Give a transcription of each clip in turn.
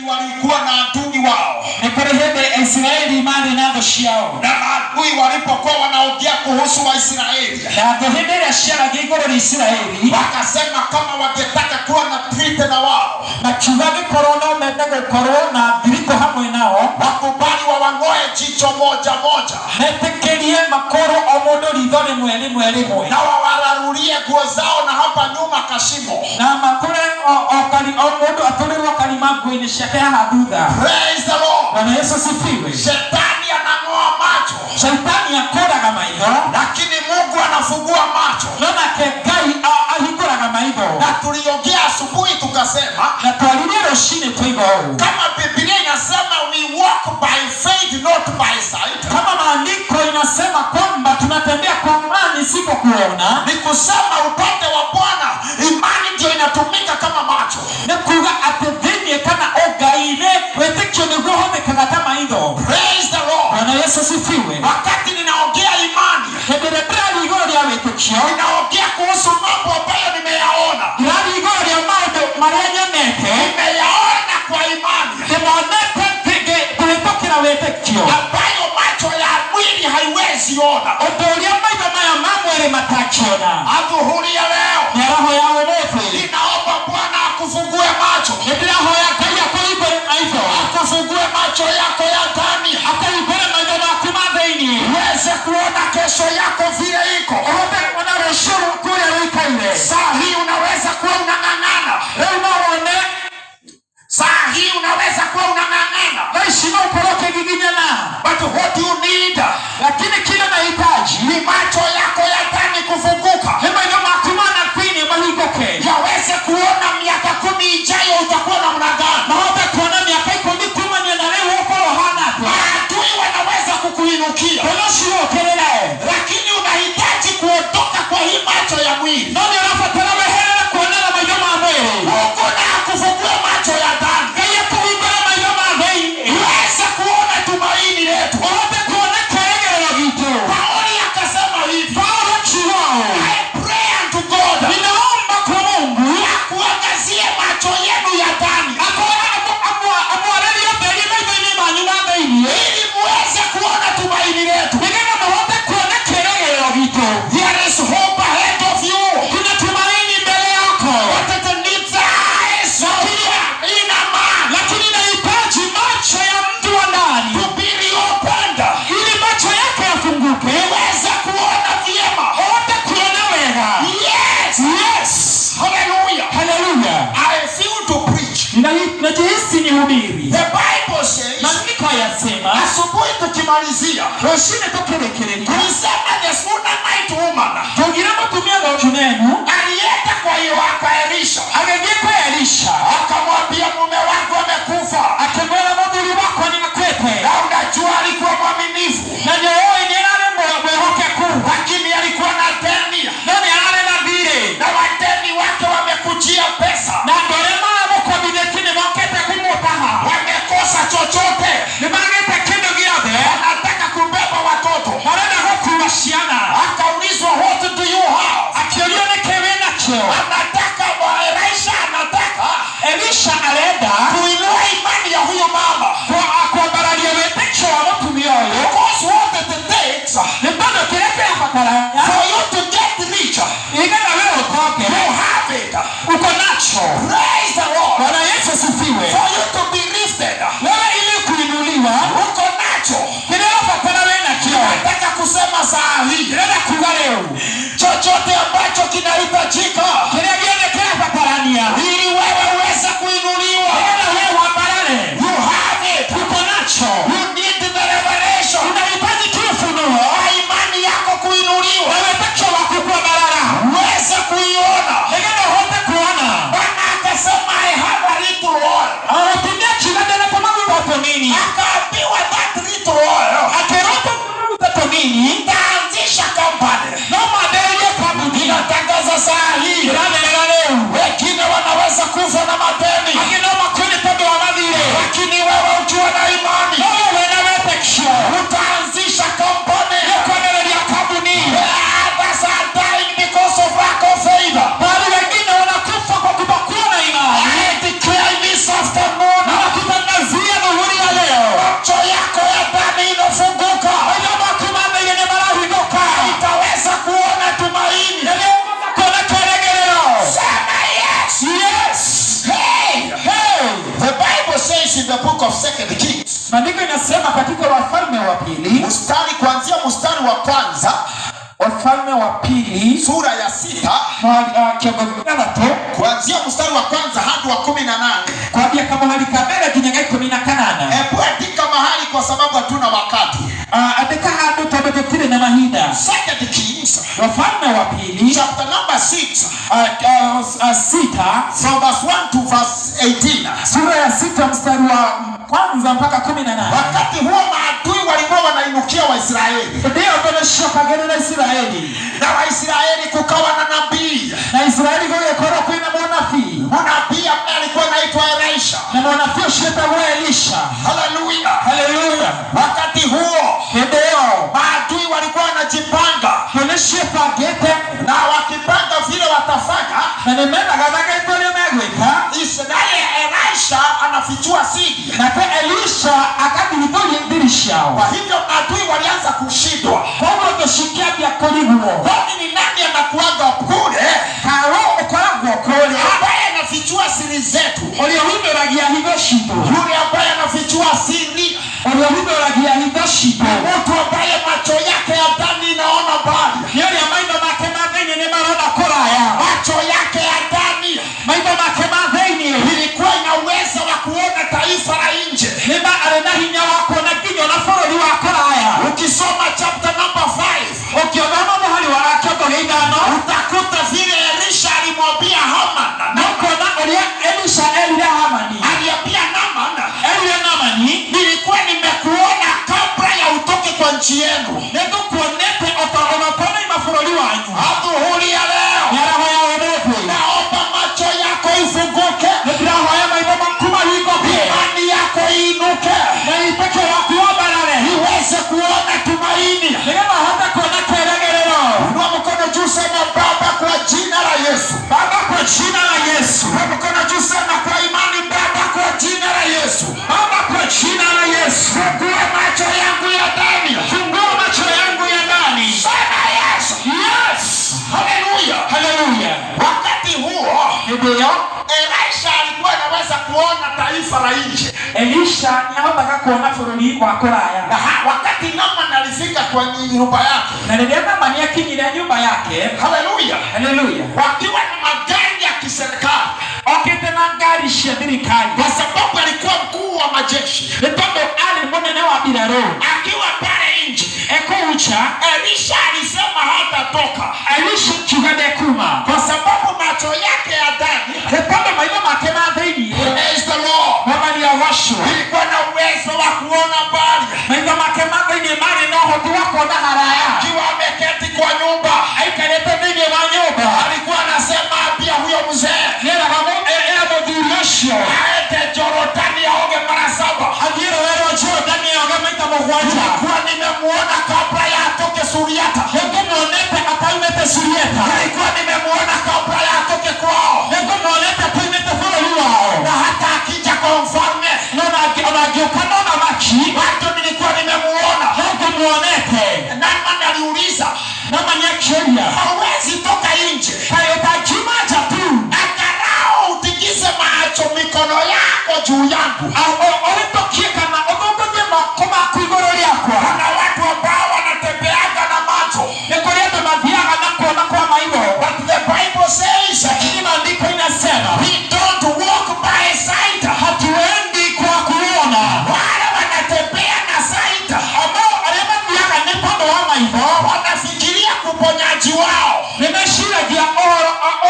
walikuwa na adui wao. Israeli mali nazo shiao. Na maadui walipokuwa wanaongea kuhusu Waisraeli, wakasema kama wangetaka kuwa na treat na wao, wakubali wawangoe jicho moja moja, na wawararulie nguo zao na hapa nyuma kashimo. Praise the Lord. Shetani anang'oa macho, Shetani akoraga maitho, lakini Mungu anafungua macho. Na tuliongea asubuhi tukasema, kama Biblia inasema we walk by faith not by sight, kama maandiko inasema kwamba tunatembea kwa imani si kwa kuona, ni kusema upande wa Bwana imani ndio inatumika kama macho. Praise the Lord. Wakati ninaongea imani, ninaongea kuhusu mambo ambayo nimeyaona. Nimeyaona kwa imani, ambayo macho ya mwili haiwezi ona. Adhuhuri ya leo, ninaomba Bwana akufungue macho, akufungue macho yako ya ndani, uweze kuona kesho yako vile iko. Saa hii unaweza kuwa unang'ang'ana, saa hii unaweza kuwa unang'ang'ana, but what you need, lakini kile nahitaji ni macho yako ya ndani kufunguka, yaweze kuona miaka 10 ijayo utakuwa namna gani. Maadui wanaweza kukuinukia, lakini unahitaji kuondoka kwa hii macho ya mwili. Mungu na akufungue macho ya ndani, uweze kuona tumaini letu. Paulo akasema hivi, I pray unto God, akuangazie macho yenu ya ndani, ili muweze kuona tumaini letu. There is hope ahead of you. Kuna tumaini mbele yako. But it needs eyes in a man, Lakini nahitaji macho ya mtu wa ndani to be reopened, ili macho yake yafunguke, uweze kuona vyema. wote kuona wega. Yes. Yes. Hallelujah. Hallelujah. I feel to preach. Najihisi ni hubiri. The Bible says, Maandiko yasema, asubuhi tukimalizia, tulisema the Shunammite woman alienda kwa Elisha, akamwambia mume wangu amekufa. Na unajua alikuwa mwaminifu, lakini alikuwa na deni, na wadeni wake wamekujia pesa, wamekosa chochote, wanataka kubeba watoto. Akaulizwa what do you have? Anataka Elisha alenda kuinua imani ya huyo mama, because what it takes for you to get rich, you have it. Praise the Lord. For you to be lifted, uko nacho. Nataka kusema saa hii, chochote ambacho kinahitajika ili wewe uweze kuinuliwa, you have it. You need the revelation, imani yako kuinuliwa, uweze kuiona. Bwana akasema I have a little oil. Maandiko inasema katika Wafalme wa pili, kuanzia mstari wa kwanza, Wafalme wa pili sura ya 6 kuanzia mstari wa kwanza hadi wa 18. Kwa bia kama hali kabela kinyangai 18. Hebu andika mahali kwa sababu hatuna wakati. Andika hadi tabetile na mahida. Second Kings, Wafalme wa pili chapter number 6, 6 from verse 1 to verse 18. Sura ya 6 mstari wa kwanza mpaka 18. Wakati huo maadui walikuwa wanainukia Waisraeli. Ndio wanashoka gereza Israeli. Na Waisraeli kukawa na nabii. Na Israeli kwa kuna mwanabii. Mwanabii ambaye alikuwa anaitwa Elisha. Na mwanabii shetani Elisha. Haleluya. Haleluya. Wakati huo ndio maadui walikuwa wanajipanga. Na wakipanga vile watafanya. Na nimeenda katika historia megweka. Israeli Elisha anafichua siri. Na kwa Elisha akadilitoli ndirisha. Kwa hivyo maadui walianza kushindwa. Kwa hiyo tushikia vya koliguo. Kwani ni nani anakuaga kule? Karo ukoragwa kule. Ambaye anafichua siri zetu. Oliwimbe ragia higoshido. Yule ambaye anafichua siri. Oliwimbe ragia higoshido. Mtu ambaye macho yake ya ndani inaona mbali. Yule ambaye make madheni ni marona koraya. Macho yake ya ndani. Maiba make madheni ilikuwa ina uwezo wa kuona taifa la nje. Neba alenahi nyawako na kinyo na forodi wa koraya. Ukisoma chapter number 5. Ukiogama mahali warakiogo hidano. Utakuta vile Elisha alimwambia Haman. Nakona Elisha Elia Hamani. Aliambia Elia Namani. Nilikuwa nimekuona kabla ya utoke kwa nchi yenu. Neto kuonete otoonotona imafurodi wanyu. Adhuhuri ya leo. Yaraho ya wenepe. Naomba macho yako ifunguke. Nebraho ya maiba makuma hikope. Imani yako iinuke. Na ipeke wakuomba nane. Iweze kuona tumaini. Negema hata kuona keregerero. Unua mkono juu sema Baba kwa jina la Yesu. Baba kwa jina la Yesu. Unua mkono juu sema kwa imani Baba kwa jina la Yesu. Baba kwa jina la Yesu. Fungua macho yangu ya ndani. Fungua macho yangu ya ndani. Sema Yesu. Yes. Haleluya. Haleluya. Wakati huo ndio Elisha alikuwa anaweza kuona taifa la nje. Elisha anaomba kuona forodi wa koraya. Wakati Naamani alifika kwa nyumba yake. Na ndio Naamani akiingia nyumba yake. Haleluya. Haleluya. Wakiwa na magari ya kiserikali. Akitana gari serikali. Kwa sababu alikuwa mkuu wa majeshi. Ndio alimwona wa biraro. Akiwa pale nje. Ekucha Elisha alisema hatatoka. Elisha chugade kuma. Kwa sababu macho yake ya ndani. Ndio maiba makema zaidi. Praise the Lord. Baba ni awasho. Ilikuwa na uwezo wa kuona mbali. Maiba makema zaidi mali na hotu wako na haraya. Akiwa ameketi kwa nyumba. Aikaleta nini wa nyumba. Alikuwa anasema pia huyo mzee. Nera kama modulation. Aende Jordani aoge mara 7. Ajira wewe Jordani aoge mita mwaja. Kwa nimemuona kabla ya atoke Suriata. Ndio muonete akaimete Suriata. Nilikuwa nimemuona kabla ya atoke kwao. Ndio muonete akaimete forodi wao. Na hata akija kwa mfalme. Na anagiokana na machi. Watu nilikuwa nimemuona. Ndio muonete. Naamani aliuliza. Naamani akienda. Hawezi toka nje. Hayo tajimaja tu. Angalau utikize macho mikono yako juu yangu. Olitokie kama ogogoje makoma kuigoro yako. Kuna watu ambao wanatembeaga na macho. Nekoleta maviaga na kuona kwa maibo. But the Bible says. Lakini maandiko inasema. We don't walk by sight. Hatuendi kwa kuona. Wale wanatembea na sight. Ambao alema viaga ni pando wa maibo. Wanafikiria kuponyaji wao. Nimeshira dia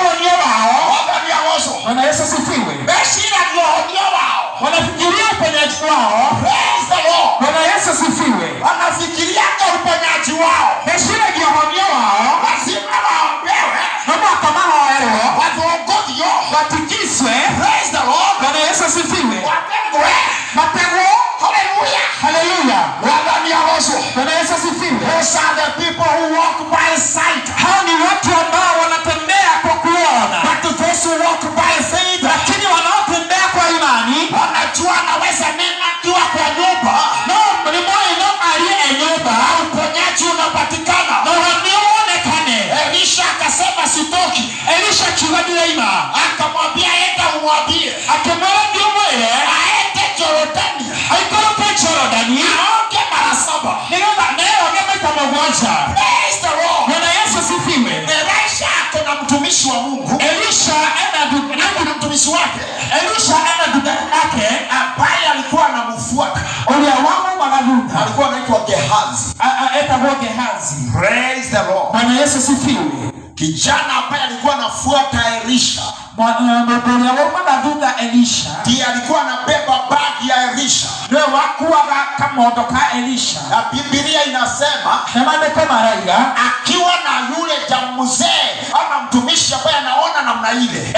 onyo wao. Wabia woso. Bwana Yesu asifiwe. Meshira dia onyo wao. Wanafikiria uponyaji wao. Praise the Lord. Bwana Yesu asifiwe. Wanafikiria uponyaji wao. Meshira dia onyo wao. Lazima waombewe. Kama kama wao. Watuongoze. Watikiswe. Praise the Lord. Bwana Yesu asifiwe. Watengwe. Matego. Haleluya. Haleluya. Wabia woso. Bwana Yesu asifiwe. Those are the people who walk by sight. Hao ni watu ambao wanatembea kwa kuona. But those who walk by faith. Lakini wanaotembea kwa imani wanajua anaweza nena akiwa kwa nyumba. No, ni moyo aliye nyumba. Uponyaji unapatikana. Na wanaonekane. Elisha akasema sitoki. Elisha chugadi ima. Akamwambia enda umwambie. Akamwambia ndio mwele. Aende Jordani. Aikoro pecho moja. Praise the Lord. Bwana Yesu asifiwe. Elisha akona mtumishi wa Mungu. Elisha na mtumishi wake. Elisha ndugu yake ambaye alikuwa anamfuata. Alikuwa anaitwa Gehazi. Gehazi. Praise the Lord. Bwana Yesu asifiwe. Kijana ambaye alikuwa anafuata Elisha. Elisha ndiye alikuwa anabeba bagi ya Elisha. Ndio wakuaga kamodoka Elisha. Na Biblia inasema akiwa na yule jamzee ama mtumishi ambaye anaona namna ile.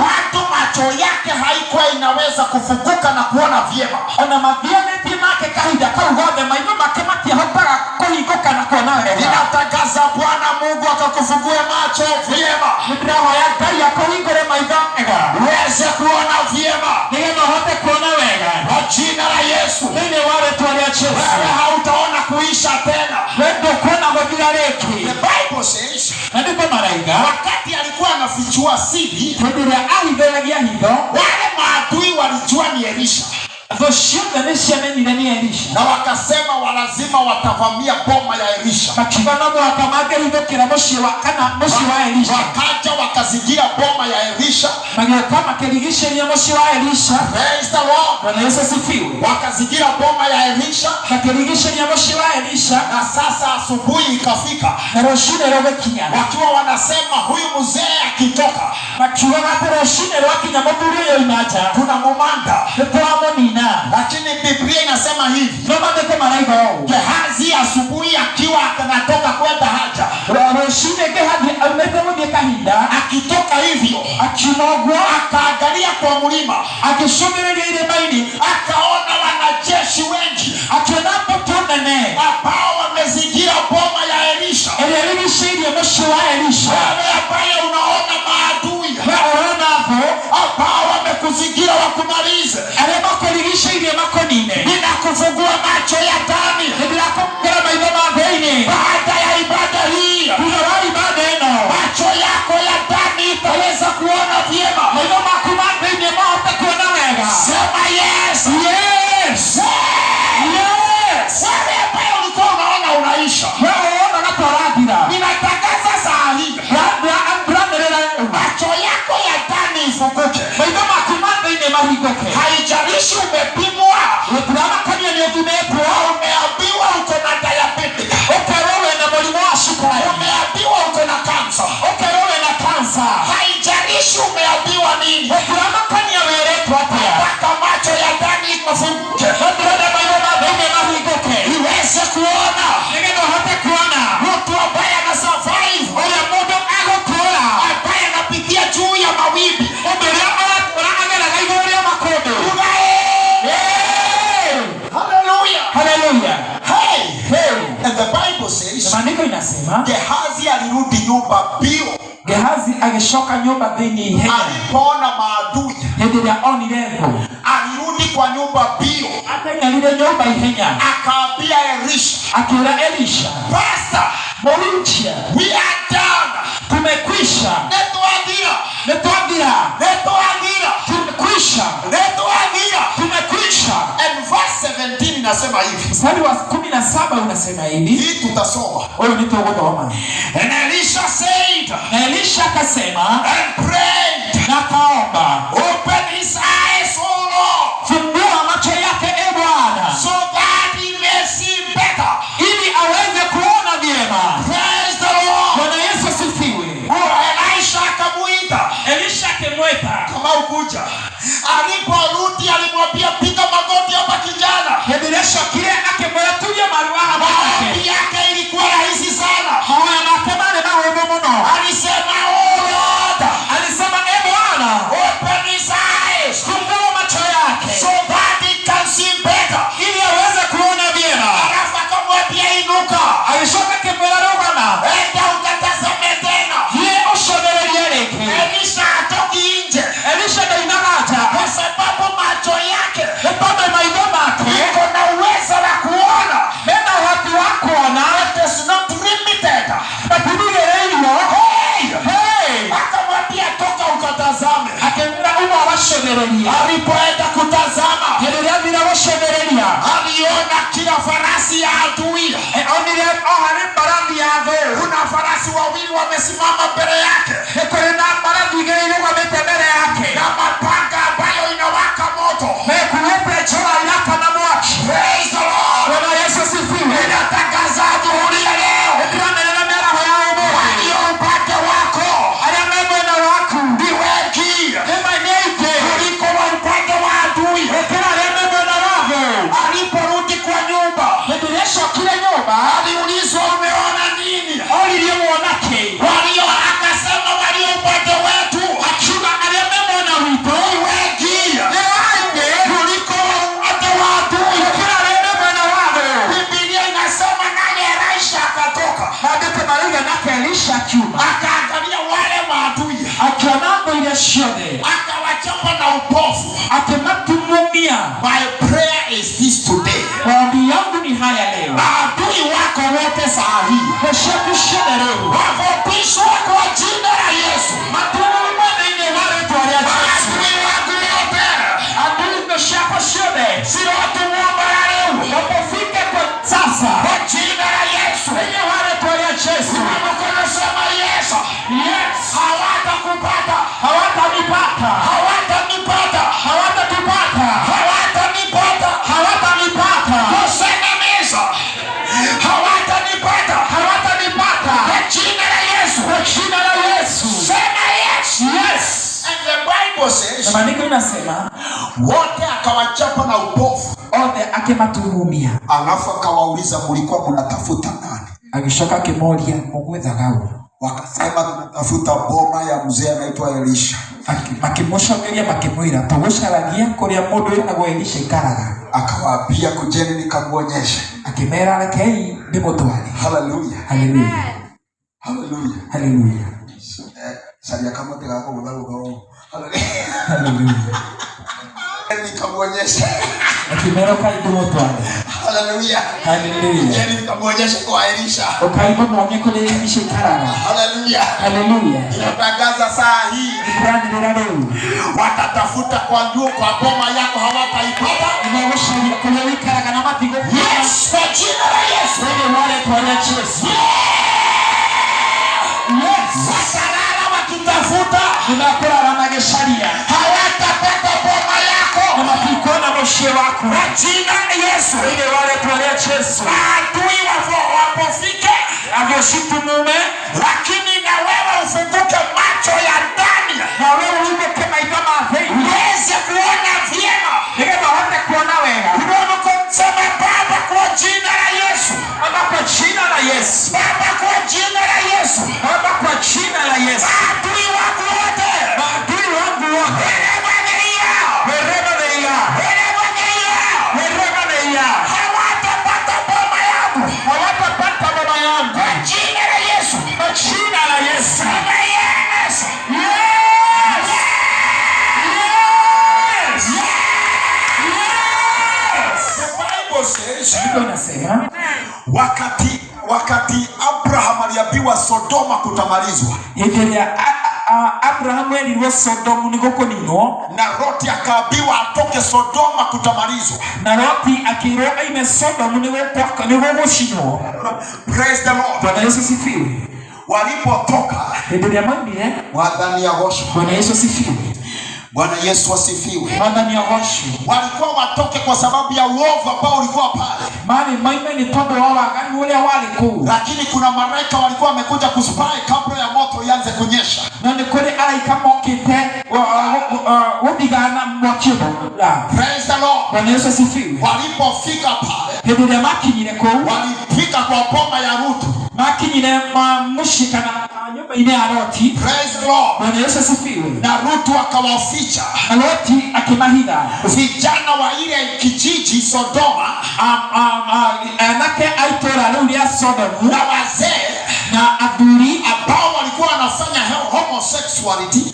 Watu macho yake haikuwa inaweza kufukuka na kuona vyema. Ninatangaza Bwana Mungu akakufungue macho vyema. Uweze kuona vyema. Kwa jina la Yesu. Wewe hautaona kuisha tena. The Bible says wakati alikuwa anafichua siri, wale maadui walijua ni Elisha. Na wakasema walazima watavamia boma ya Elisha. Wakaja wakazingira boma ya Elisha. Praise the Lord. Wakazingira boma ya Elisha. Na sasa asubuhi ikafika, wakiwa wanasema huyu mzee akitoka tunamumanda. Lakini Biblia inasema hivi, Gehazi asubuhi akiwa anatoka kwenda haja, akitoka hivyo akaangalia kwa mlima, akaona wanajeshi wengi ambao wamezingira boma ya Elisha. Wewe ambaye unaona maadui ambao wamekuzingira wakumalize, ninakufungua macho ya ndani. Baada ya ibada hii, macho yako ya ndani itaweza kuona vyema. Sema yes. Yes. Yes. Wewe ambaye ulikuwa unaona unaisha, ninatangaza saa hii macho yako ya ndani ifunguke. Haijalishi umepimwa, umeambiwa uko na diabetes, umeambiwa uko na kansa, haijalishi umeambiwa nini, mpaka macho ya ndani ifunguke iweze kuona. Mtu ambaye ana survive, ambaye anapitia juu ya mawimbi, hallelujah. Hey. And the Bible says Gehazi alirudi nyumba bio. Gehazi ageshoka nyumba dhini henya. Alipoona maadui, alirudi kwa nyumba bio. Akaambia Elisha, Pastor, we are done. Tumekwisha. And verse 17 inasema hivi. Mstari wa 17 unasema hivi. Hii tutasoma. And Elisha akasema, and prayed, na kaomba, open his eyes, O Lord, fungua macho yake e Bwana, so that he may see better, ili aweze kuona vyema. Praise the Lord. Bwana Yesu asifiwe. Elisha akamuita. Elisha akemwita. Kama ukuja. Aliporudi alimwambia piga magoti hapa kijana. Elisha kile akemwatulia maruaha maombi yake ilikuwa rahisi sana. Alisema, oh Lord, alisema e Bwana, open his eyes, fungua macho yake, so that he can see better, ili aweze kuona vyema. Alafu akamwambia inuka. Alishoka kemwelana, enda ukatazame tena. Elisha atoki nje. Elisha dainagata, kwa sababu macho yake iko na uwezo wa kuona. Nenda watu wako na it is not limited. Hey. Akamwambia toka ukatazame. Akemwambia uwa washoberelia. Alipoenda kutazama, aliona aliona kila farasi ya adui. Kuna farasi wawili wamesimama mbele yake. Na mapanga ambayo inawaka moto. Praise the Lord. Ninatangaza adhuhuri ya leo. Walio upande wako ni wengi kuliko wa upande wa adui. Aliporudi kwa nyumba, aliulizwa umeona nini? Walio akasema walio upande wetu ni wengi kuliko wa upande wa adui. Biblia inasema naye Elisha akatoka. Akaangalia wale maadui. Akawachapa na upofu. My prayer is this today. Maadui wako wote saa hii wafupishwa kwa jina la Yesu. Maadui wako wote si watu mwomba ya leo. Kwa jina la Yesu. Sema Yesu. Hawatakupata. Hawatanipata. Kusengemeza. Hawatanipata. Kwa jina la Yesu. Sema yes. And the Bible says, wote akawachapa na upofu. Alafu akawauliza mlikuwa mnatafuta nani? Wakasema tunatafuta boma ya mzee anaitwa Elisha. Akawaambia kujeni nikamuonyeshe. Hallelujah. Salia kama tegako udalo. Hallelujah. Nikamuonyesha. Hallelujah. Nikamuonyesha kwa Elisha. Hallelujah. Inatangaza saa hii. Watatafuta kwa juu kwa boma yako hawataipata. Yes, kwa jina la Yesu. Watalala wakitafuta. Hawatapata boma yako. Kwa jina la Yesu. Maadui wapofike. Lakini na wewe ufunguke macho ya ndani. Uweze kuona vyema. Sema Baba kwa jina la Yesu. Baba kwa jina la Yesu. Maadui wangu wote. Hawatapata boma yangu. Kwa jina la Yesu. Sema yes. The Bible says, wakati Abraham aliambiwa Sodoma kutamalizwa. Na Loti akaambiwa atoke Sodoma kutamalizwa. Praise the Lord. Walipotoka wadhani ya worship. Bwana Yesu asifiwe. Walikuwa watoke kwa sababu ya uovu ambao ulikuwa pale. Lakini kuna malaika walikuwa wamekuja kuspy kabla ya moto ianze kunyesha. Praise the Lord. Walipofika pale, walifika kwa boma ya Rutu. Praise the Lord. Na Rutu akawaficha. Vijana wa ile kijiji Sodoma. Na wazee na aduri ambao walikuwa wanafanya homosexuality.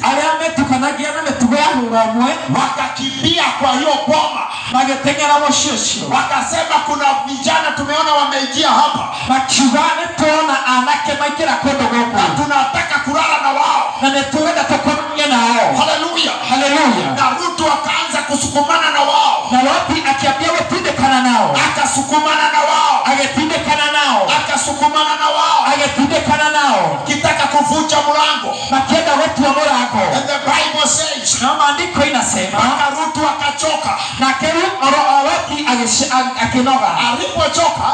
Wakakimbia kwa hiyo boma. Wakasema kuna vijana tumeona wameingia hapa. Na tunataka kulala na wao. Hallelujah. Hallelujah. Na Rutu akaanza kusukumana na wao. na Loti akiambia gutindikana nao, akasukumana na wao, agetindikana nao, akasukumana na wao, agetindikana nao, kitaka kuvunja mlango, makienda gutua mlango. And the Bible says, na maandiko inasema Rutu akachoka, na Loti akinoga. Alipochoka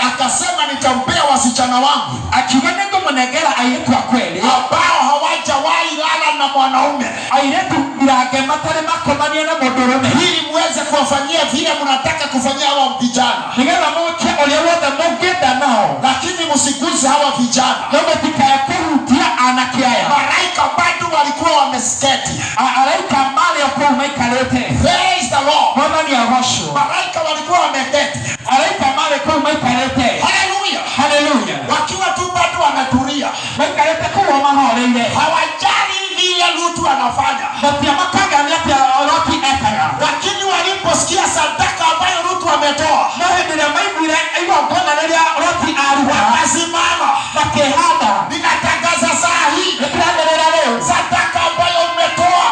akasema nitampea wasichana wangu, akiuga ningumunengera airetu a kweli ambao hawajawahi lala na mwanaume, airetu irage matari makomania na mundurume, ili muweze kuwafanyia vile mnataka kufanyia hawa vijana, nigetha muke uria wothe mungenda nao, lakini msiguze hawa vijana, no mutikae kuhutia anake aya. Malaika bado walikuwa wamesketi, araika mali okuwa maikarete. Praise the Lord. Mwathani agocwo. Malaika walikuwa wameketi, araika mali okuwa maikarete. Hallelujah, hallelujah, wakiwa tu bado wanatulia, maikarete kuwa mahoreire, hawajali vile Rutu anafanya, batia makagania tia Loti ekaga. lakini waliposikia sadaka ambayo Rutu ametoa, na hindire maiguire igongona riria Loti aruga, wakasimama makehanda. ninatangaza saa hii, nikuranderera leo sadaka ambayo umetoa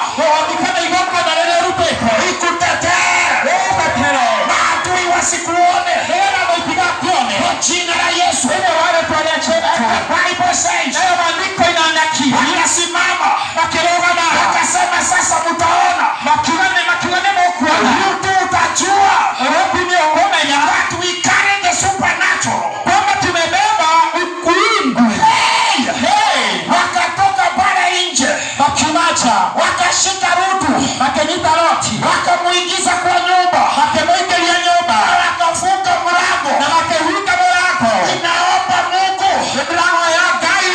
nikana igongona riria rutete ikutetee, maadui wasikuone, kwa jina la Yesu. Bible says, wakasimama wakasema, sasa mtaona, Rutu utajua that we carry the supernatural. Wakatoka pale nje, wakashika Rutu, wakamuingiza kwa nyumba, wakafunga mlango. Ninaomba Mungu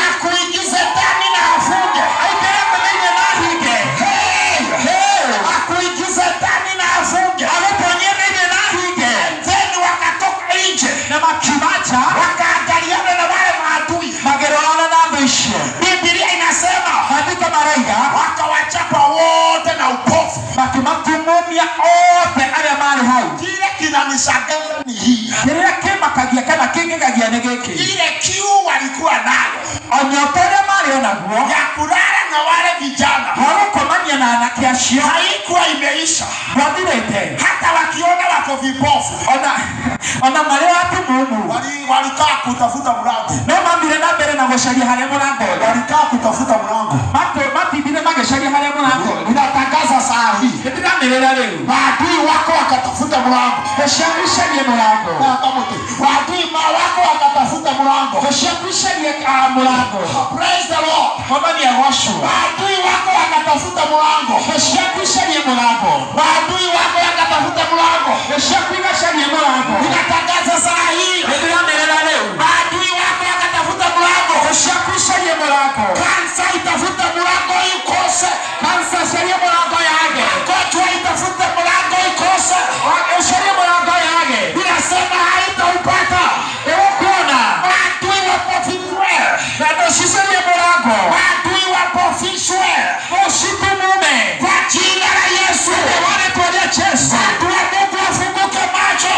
akuingize ndani na afunge, akuingize ndani na afunge. Then wakatoka nje, wakaangaliana na wale maadui. Biblia inasema wakawachapa wote na upofu. Kile kinanishangaza ni hii, ile kiu walikuwa nayo ya kulala na wale vijana haikuwa imeisha, hata wakiona wako vipofu walikaa kutafuta mlango, walikaa kutafuta mlango. Ninatangaza saa hii, maadui wako wakatafuta mlango, maadui wako wakatafuta mlango. Praise the Lord. Maadui wako wakatafuta mlango, maadui wako wakatafuta mlango. Ninatangaza saa hii, maadui wako wakatafuta mlango. Kansa itafuta mlango ikose, magonjwa itafuta mlango ikose, ninasema haitaupata. Maadui wapofishwe, maadui wapofishwe kwa jina la Yesu. Watu wa Mungu wafunguke macho,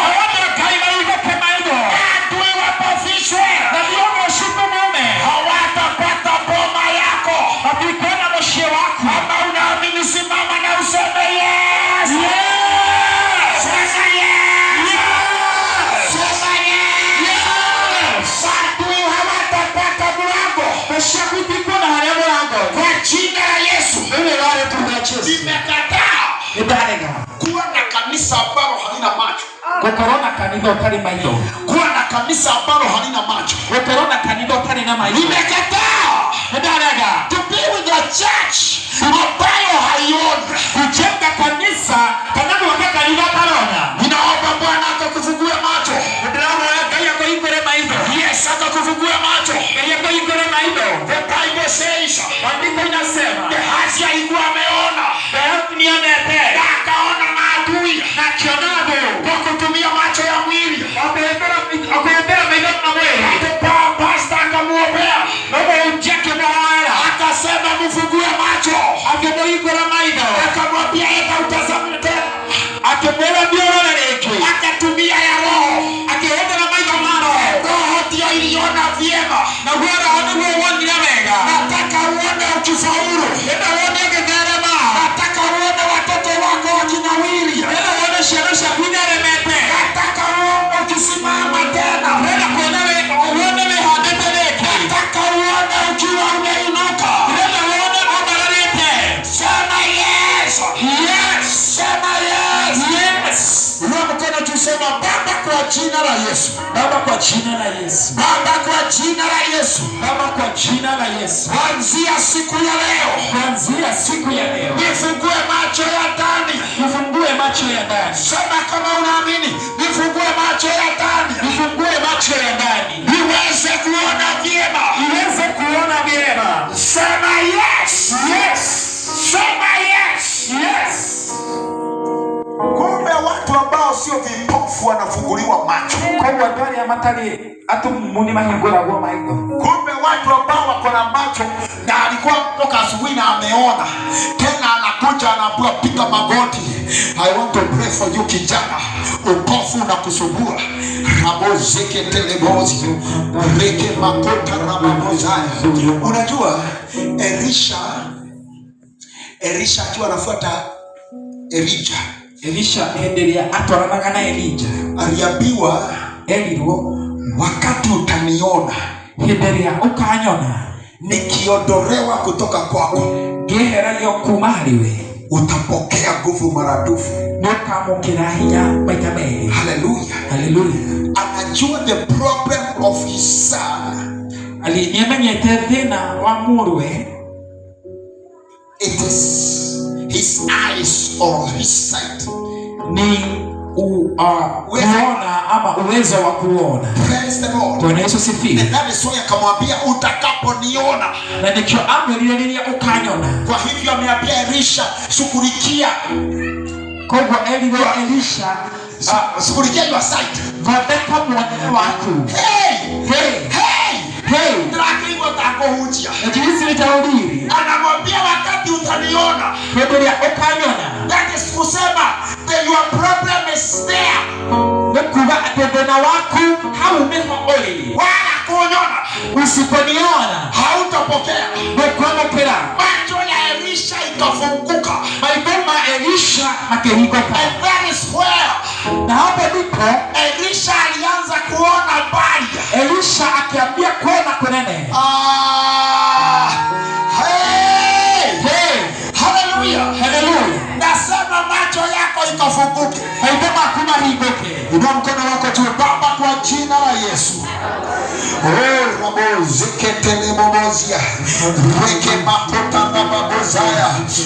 maadui wapofishwe, hawatapata boma yako. Kama unaamini simama na useme yes. Sema yes. Sema yes. Maadui hawatapata mlango kwa jina la Yesu. Nimekataa kuwa na kanisa ambalo halina macho, kuwa na kanisa ambalo halina macho. Nimekataa to be with a church ambayo haioni. Ninaomba Bwana akakufungue macho. Yes, akakufungue macho. The Bible says, Gehazi alikuwa ameona na akaona maadui kwa kutumia macho ya mwili. Pastor akamuombea, akasema mfungue macho, akamwambia enda utazame tena, akatumia ya roho. Roho ndio iliona vyema. Nataka uone ukifaulu, nataka uone watoto wako wakinawiri. Yesu. Baba, kwa jina la Yesu. Baba, kwa jina la Yesu. Baba, kwa jina la Yesu. Kuanzia siku ya leo. Kuanzia siku ya leo. Nifungue macho ya ndani. Nifungue macho ya ndani. Sema kama unaamini. Nifungue macho ya ndani. Nifungue macho ya ndani. Niweze kuona vyema. Niweze kuona vyema. Sema yes. Yes. Sema yes. Yes. Kumbe watu ambao sio vipofu wanafunguliwa macho. Kwa watu ya matali atumuni mahingura kwa maigo. Kumbe watu ambao wako na macho na alikuwa kutoka asubuhi na ameona. Tena anakuja anaambiwa piga magoti. I want to pray for you kijana. Upofu na kusumbua. Rabozeke telebozi. Reke makota rababozaya. Unajua Elisha akiwa anafuata Elisha endelea atwaranaga na Elijah. Aliambiwa Eliro, wakati utaniona, endelea ukanyona, nikiondolewa kutoka kwako, ngeherayo kuma hariwe, utapokea nguvu maradufu. Nukamukira hinya maita meri. Hallelujah. Hallelujah. Anajua the problem of his son. Ali niamenyete thina wa muruwe. It is his eyes or his sight. Ni kuona ama uwezo wa kuona. Praise the Lord. Bwana Yesu sifiwe. And that is why akamwambia utakaponiona. Na nicho amelilia ukanyona. Kwa hivyo ameambia Elisha shughulikia. Kwa hivyo Elisha shughulikia your sight. Vateka mwana wako. Hey. Lakini watakohujia. Najisi nitaudiri. Anamwambia wakati utaniona. Endelea ukanyona. That is kusema that your problem is there. Nekuba atendena wako haumeho oli. Wala kuonyona. Usiponiona hautapokea. Nekwamokera. Macho ya Elisha ikafunguka. Maiboma Elisha makehikoka. And that is where. Na hapo ndipo Elisha alianza kuona mbali. Elisha akiambia kuona kunene. Hallelujah. Hallelujah. Nasema macho yako ikafunguke. Maiboma kuma higoke. Inua mkono wako juu. Baba, kwa jina la Yesu.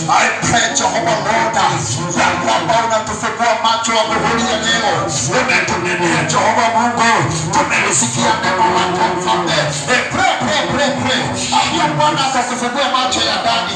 I pray Jehovah Lord, Baba unatufungua macho ya muhuri ya leo. Umetunenea Jehovah Mungu, tumelisikia neno lako mfalme. Pray. Ambia Bwana akakufungua macho ya ndani.